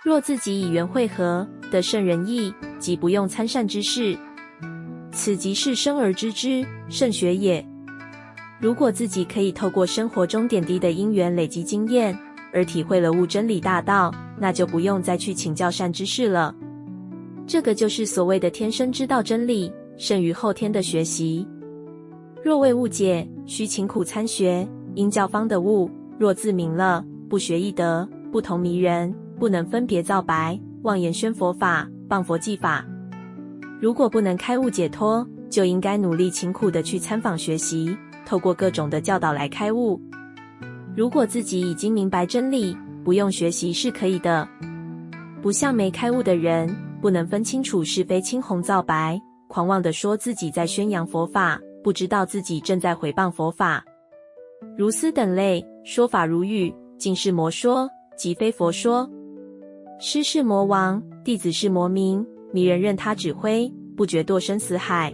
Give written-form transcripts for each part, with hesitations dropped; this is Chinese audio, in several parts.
若自己以缘会合，得圣人意，即不用参善之事，此即是生而知之，圣学也。如果自己可以透过生活中点滴的因缘累积经验，而体会了悟真理大道，那就不用再去请教善知识了。这个就是所谓的天生知道真理，胜于后天的学习。若未悟解，须勤苦参学，因教方得悟。若自明了，不学亦得，不同迷人，不能分别造白，妄言宣佛法，谤佛技法。如果不能开悟解脱，就应该努力勤苦地去参访学习，透过各种的教导来开悟。如果自己已经明白真理，不用学习是可以的。不像没开悟的人，不能分清楚是非青红皂白，狂妄地说自己在宣扬佛法，不知道自己正在毁谤佛法。如斯等类，说法如语，尽是魔说，即非佛说。师是魔王，弟子是魔民，迷人任他指挥，不觉堕生死海。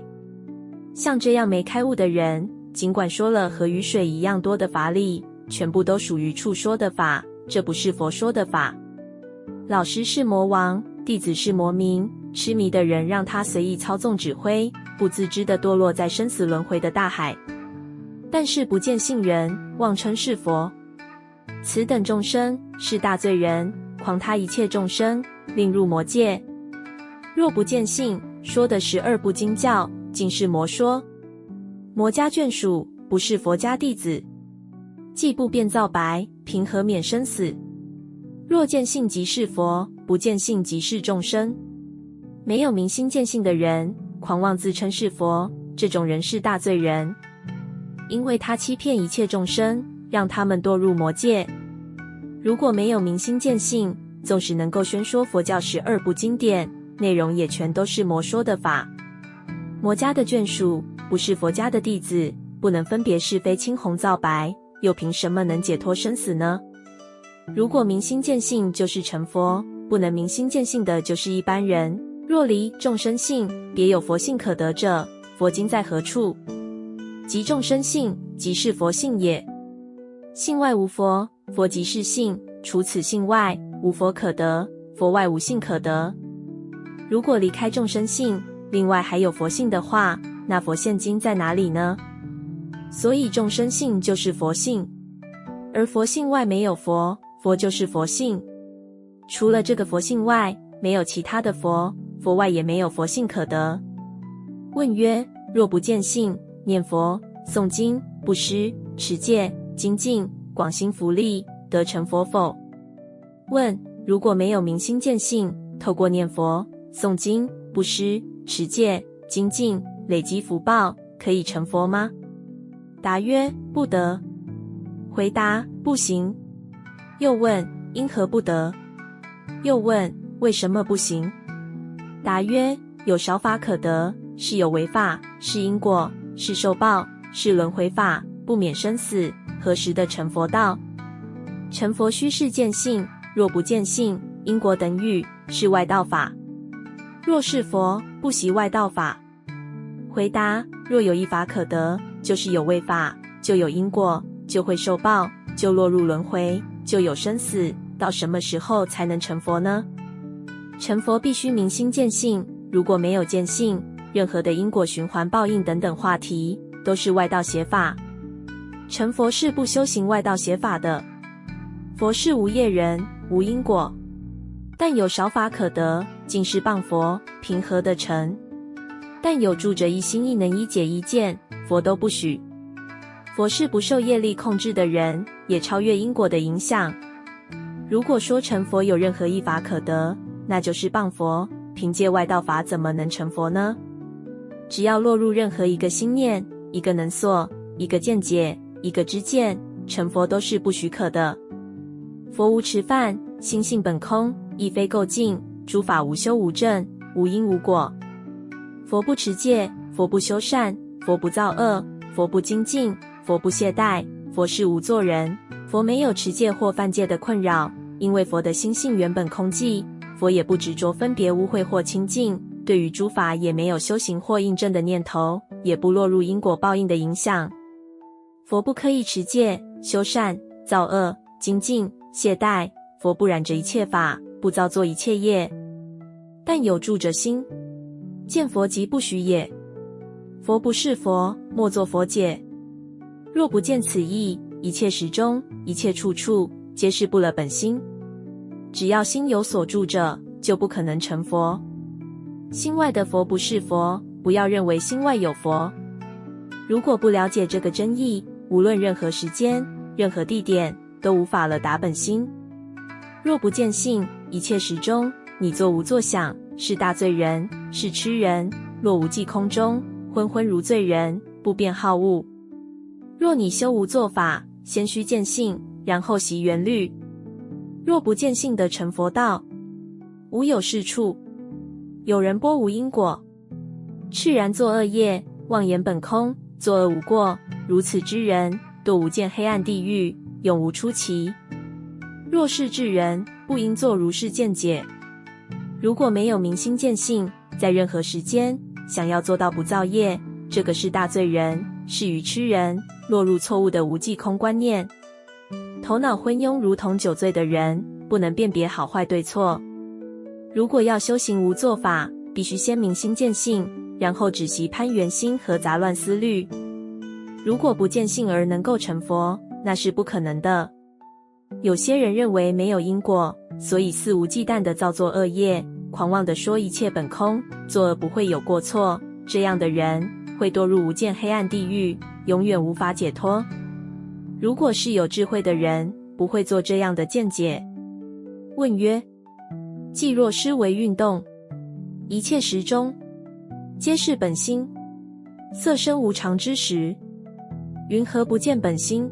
像这样没开悟的人，尽管说了和雨水一样多的法理，全部都属于处说的法，这不是佛说的法。老师是魔王，弟子是魔民，痴迷的人让他随意操纵指挥，不自知地堕落在生死轮回的大海。但是不见信人，妄称是佛，此等众生是大罪人，诳他一切众生，令入魔界。若不见信，说的12部经教，尽是魔说。魔家眷属，不是佛家弟子，既不辩造白，凭何免生死？若见信即是佛，不见信即是众生。没有明心见性的人，狂妄自称是佛，这种人是大罪人，因为他欺骗一切众生，让他们堕入魔界。如果没有明心见性，纵使能够宣说佛教12部经典，内容也全都是魔说的法。魔家的眷属，不是佛家的弟子，不能分别是非青红皂白，又凭什么能解脱生死呢？如果明心见性就是成佛，不能明心见性的就是一般人。若离众生性，别有佛性可得者，佛经在何处？即众生性，即是佛性也。性外无佛，佛即是性，除此性外，无佛可得，佛外无性可得。如果离开众生性，另外还有佛性的话，那佛现今在哪里呢？所以众生性就是佛性，而佛性外没有佛，佛就是佛性。除了这个佛性外，没有其他的佛，佛外也没有佛性可得。问曰：若不见性，念佛、诵经、布施、持戒、精进、广行福利，得成佛否？问：如果没有明心见性，透过念佛、诵经、布施、持戒、精进，累积福报，可以成佛吗？答曰：不得。回答：不行。又问：因何不得？又问：为什么不行？答曰：有少法可得，是有为法，是因果，是受报，是轮回法，不免生死，何时的成佛道？成佛须是见性，若不见性，因果等语，是外道法。若是佛，不习外道法。回答：若有一法可得，就是有为法，就有因果，就会受报，就落入轮回，就有生死，到什么时候才能成佛呢？成佛必须明心见性，如果没有见性，任何的因果循环报应等等话题，都是外道邪法。成佛是不修行外道邪法的。佛是无业人，无因果，但有少法可得，尽是谤佛，凭何得成？但有住着一心亦能一解一见，佛都不许。佛是不受业力控制的人，也超越因果的影响。如果说成佛有任何一法可得，那就是谤佛，凭借外道法怎么能成佛呢？只要落入任何一个心念，一个能所，一个见解，一个知见，成佛都是不许可的。佛无持犯，心性本空，亦非垢净，诸法无修无证，无因无果。佛不持戒，佛不修善，佛不造恶，佛不精进，佛不懈怠，佛是无作人。佛没有持戒或犯戒的困扰，因为佛的心性原本空寂，佛也不执着分别污秽或清净，对于诸法也没有修行或印证的念头，也不落入因果报应的影响。佛不刻意持戒、修善、造恶、精进、懈怠，佛不染着一切法，不造作一切业。但有住者心，见佛即不许也。佛不是佛，莫作佛解。若不见此意，一切时中，一切处处，皆是不了本心。只要心有所住者，就不可能成佛。心外的佛不是佛，不要认为心外有佛。如果不了解这个真意，无论任何时间、任何地点，都无法了达本心。若不见性，一切时中，你作无作想，是大罪人，是痴人。若无记空中，昏昏如醉人，不辨好恶。若你修无作法，先须见性，然后习缘律。若不见性得成佛道，无有是处。有人波无因果，炽然作恶业，妄言本空，作恶无过。如此之人，堕无间黑暗地狱，永无出期。若是智人，不应作如是见解。如果没有明心见性，在任何时间想要做到不造业，这个是大罪人，是愚痴人，落入错误的无记空观念。头脑昏庸如同酒醉的人，不能辨别好坏对错。如果要修行无作法，必须先明心见性，然后止息攀缘心和杂乱思虑。如果不见性而能够成佛，那是不可能的。有些人认为没有因果，所以肆无忌惮地造作恶业，狂妄地说一切本空，作恶不会有过错。这样的人会堕入无间黑暗地狱，永远无法解脱。如果是有智慧的人，不会做这样的见解。问曰：既若思维运动，一切时中，皆是本心，色身无常之时，云何不见本心？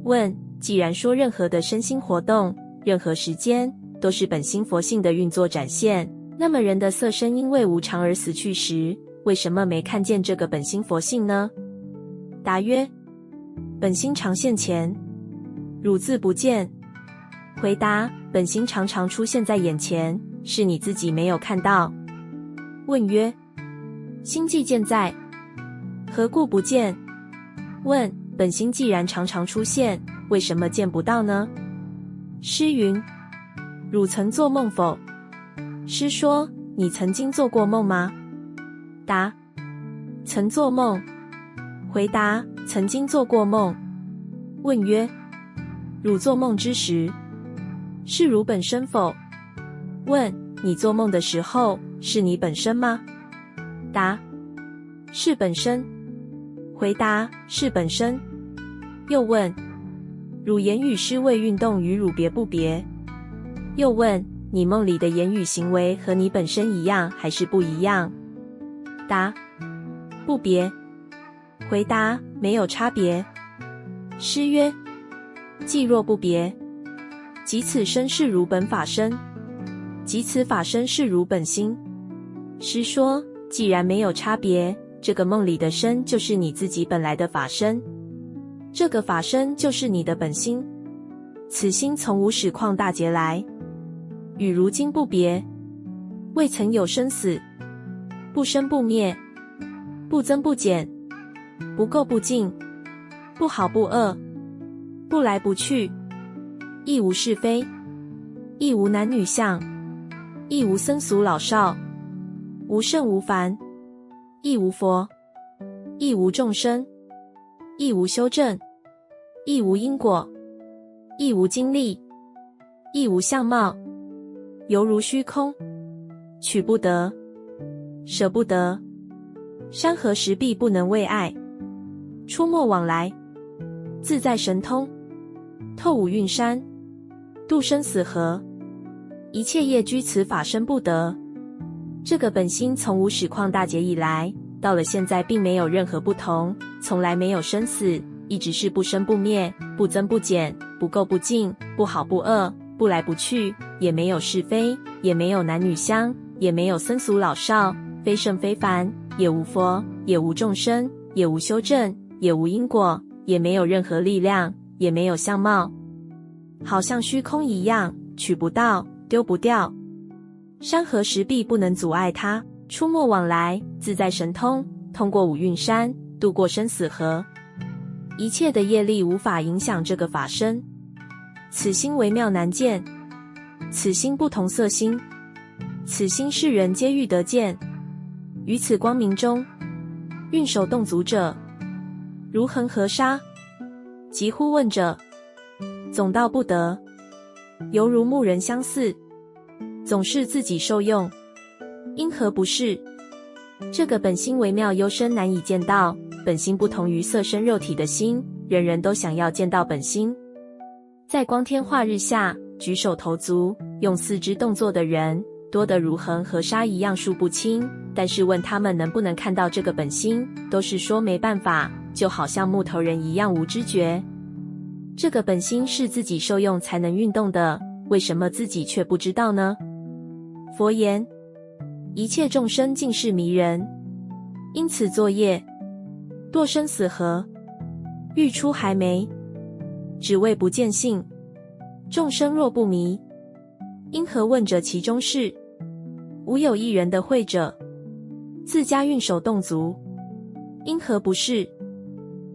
问：既然说任何的身心活动，任何时间都是本心佛性的运作展现，那么人的色身因为无常而死去时，为什么没看见这个本心佛性呢？答曰：本心常现前，汝自不见。回答：本心常常出现在眼前，是你自己没有看到。问曰：心既健在，何故不见？问：本心既然常常出现，为什么见不到呢？诗云：汝曾做梦否？诗说：你曾经做过梦吗？答：曾做梦。回答：曾经做过梦。问曰：汝做梦之时，是汝本身否？问：你做梦的时候，是你本身吗？答：是本身。回答：是本身。又问：汝言语思维运动与汝别不别？又问：你梦里的言语行为和你本身一样还是不一样？答：不别。回答：没有差别。诗曰：既若不别，即此身是汝本法身，即此法身是汝本心。诗说：既然没有差别，这个梦里的身就是你自己本来的法身，这个法身就是你的本心。此心从无始旷大劫来，与如今不别，未曾有生死，不生不灭，不增不减，不垢不净，不好不恶，不来不去，亦无是非，亦无男女相，亦无僧俗老少，无圣无凡，亦无佛，亦无众生，亦无修正，亦无因果，亦无经历，亦无相貌，犹如虚空，取不得，舍不得，山河石壁不能为爱，出没往来，自在神通，透五蕴山，度生死河，一切业居此法身不得。这个本心从无始旷大劫以来，到了现在并没有任何不同，从来没有生死，一直是不生不灭，不增不减，不垢不净，不好不恶，不来不去，也没有是非，也没有男女相，也没有僧俗老少，非圣非凡，也无佛，也无众生，也无修正，也无因果，也没有任何力量，也没有相貌，好像虚空一样，取不到，丢不掉。山河石壁不能阻碍它，出没往来，自在神通，通过五蕴山，渡过生死河。一切的业力无法影响这个法身，此心微妙难见，此心不同色心，此心世人皆欲得见。于此光明中，运手动足者，如恒河沙。急呼问者，总道不得，犹如牧人相似，总是自己受用，因何不是？这个本心微妙幽深，难以见到。本心不同于色身肉体的心，人人都想要见到本心。在光天化日下，举手投足，用四肢动作的人，多得如恒河沙一样数不清。但是问他们能不能看到这个本心，都是说没办法，就好像木头人一样无知觉。这个本心是自己受用才能运动的，为什么自己却不知道呢？佛言：一切众生尽是迷人，因此作业，堕生死河，欲出还没，只为不见性。众生若不迷，因何问者其中事？无有一人的会者，自家运手动足，因何不是？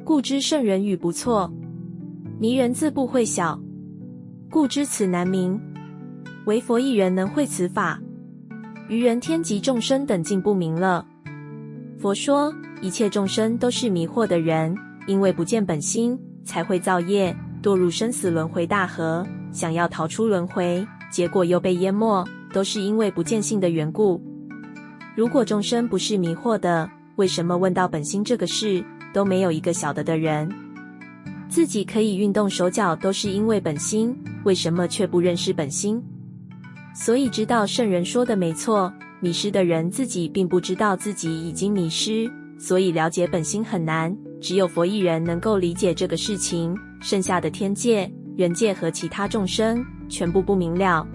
故知圣人语不错，迷人自不会晓，故知此难明。唯佛一人能会此法，愚人天及众生等尽不明了。佛说，一切众生都是迷惑的人，因为不见本心，才会造业，堕入生死轮回大河，想要逃出轮回，结果又被淹没，都是因为不见性的缘故。如果众生不是迷惑的，为什么问到本心这个事，都没有一个晓得的人？自己可以运动手脚，都是因为本心，为什么却不认识本心？所以知道圣人说的没错，迷失的人自己并不知道自己已经迷失，所以了解本心很难，只有佛一人能够理解这个事情，剩下的天界、人界和其他众生全部不明了。